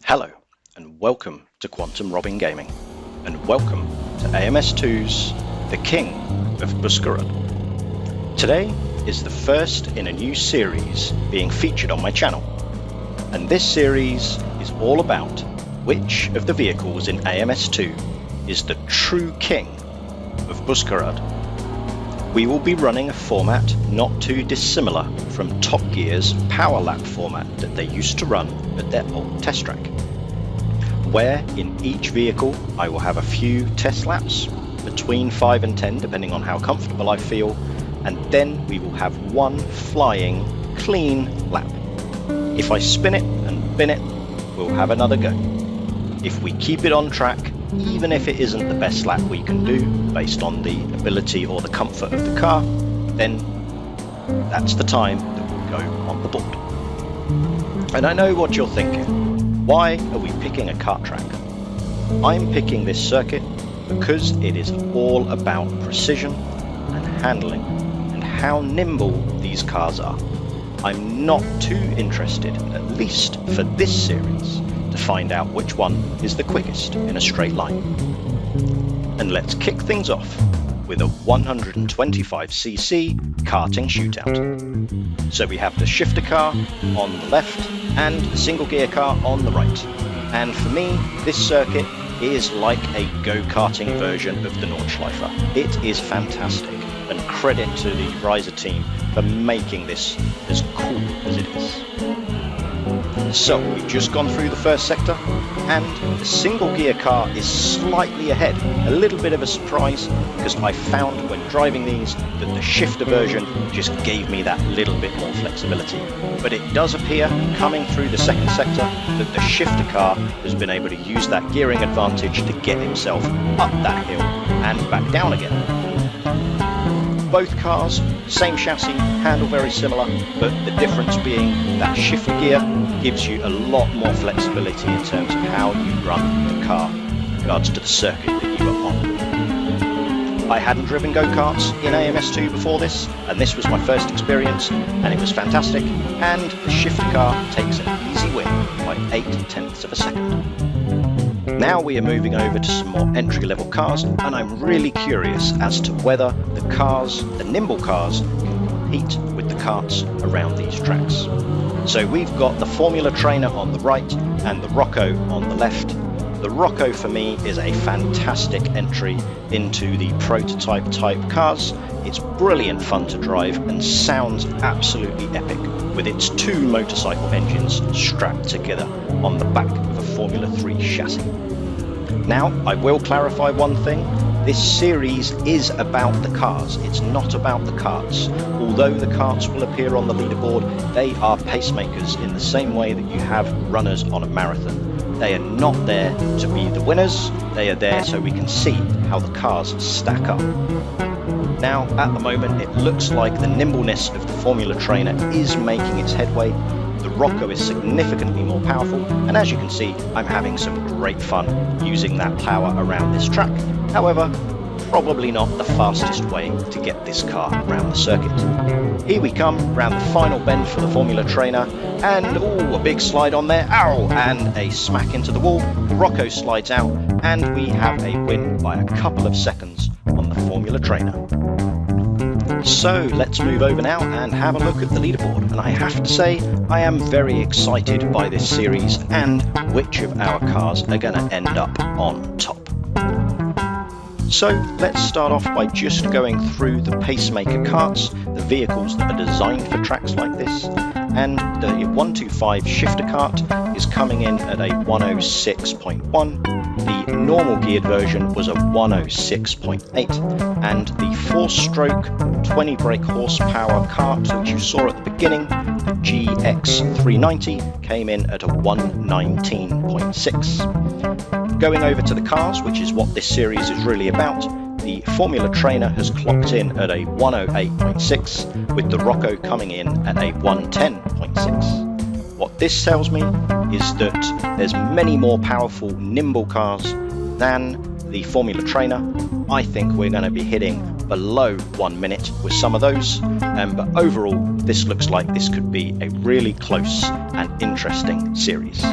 Hello and welcome to Quantum Robin Gaming, and welcome to AMS2's The King of Buskerud. Today is the first in a new series being featured on my channel, and this series is all about which of the vehicles in AMS2 is the true king of Buskerud. We will be running a format not too dissimilar from Top Gear's Power Lap format that they used to run at their old test track, where in each vehicle I will have a few test laps, between 5 and 10 depending on how comfortable I feel, and then we will have one flying clean lap. If I spin it and bin it, we'll have another go. If we keep it on track, even if it isn't the best lap we can do based on the ability or the comfort of the car, then that's the time that we'll go on the board. And I know what you're thinking. Why are we picking a kart track? I'm picking this circuit because it is all about precision and handling and how nimble these cars are. I'm not too interested, at least for this series, to find out which one is the quickest in a straight line. And let's kick things off with a 125cc karting shootout. So we have the shifter car on the left and the single gear car on the right. And for me, this circuit is like a go-karting version of the Nordschleife. It is fantastic, and credit to the Riser team for making this as cool as it is. So we've just gone through the first sector, and the single gear car is slightly ahead. A little bit of a surprise, because I found when driving these that the shifter version just gave me that little bit more flexibility. But it does appear, coming through the second sector, that the shifter car has been able to use that gearing advantage to get himself up that hill and back down again. Both cars, same chassis, handle very similar, but the difference being that shifter gear gives you a lot more flexibility in terms of how you run the car in regards to the circuit that you are on. I hadn't driven go-karts in AMS2 before this, and this was my first experience, and it was fantastic, and the shifter car takes an easy win by 8/10 of a second. Now we are moving over to some more entry-level cars, and I'm really curious as to whether the nimble cars, can compete with the karts around these tracks. So we've got the Formula Trainer on the right and the Rocco on the left. The Rocco for me is a fantastic entry into the prototype type cars. It's brilliant fun to drive and sounds absolutely epic with its two motorcycle engines strapped together on the back of a Formula 3 chassis. Now, I will clarify one thing. This series is about the cars, it's not about the karts. Although the karts will appear on the leaderboard, they are pacemakers in the same way that you have runners on a marathon. They are not there to be the winners, they are there so we can see how the cars stack up. Now, at the moment, it looks like the nimbleness of the Formula Trainer is making its headway. The Rocco is significantly more powerful, and as you can see, I'm having some great fun using that power around this track. However, probably not the fastest way to get this car around the circuit. Here we come, round the final bend for the Formula Trainer, and a big slide on there, ow, and a smack into the wall. The Rocco slides out, and we have a win by a couple of seconds on the Formula Trainer. So let's move over now and have a look at the leaderboard, and I have to say I am very excited by this series and which of our cars are going to end up on top. So let's start off by just going through the pacemaker karts, the vehicles that are designed for tracks like this, and the 125 shifter kart is coming in at a 106.1. The normal geared version was a 106.8, and the 4-stroke 20 brake horsepower kart which you saw at the beginning, the GX390, came in at a 119.6. Going over to the cars, which is what this series is really about, the Formula Trainer has clocked in at a 108.6, with the Rocco coming in at a 110.6. What this tells me is that there's many more powerful, nimble cars than the Formula Trainer. I think we're going to be hitting below 1 minute with some of those, but overall this looks like this could be a really close and interesting series.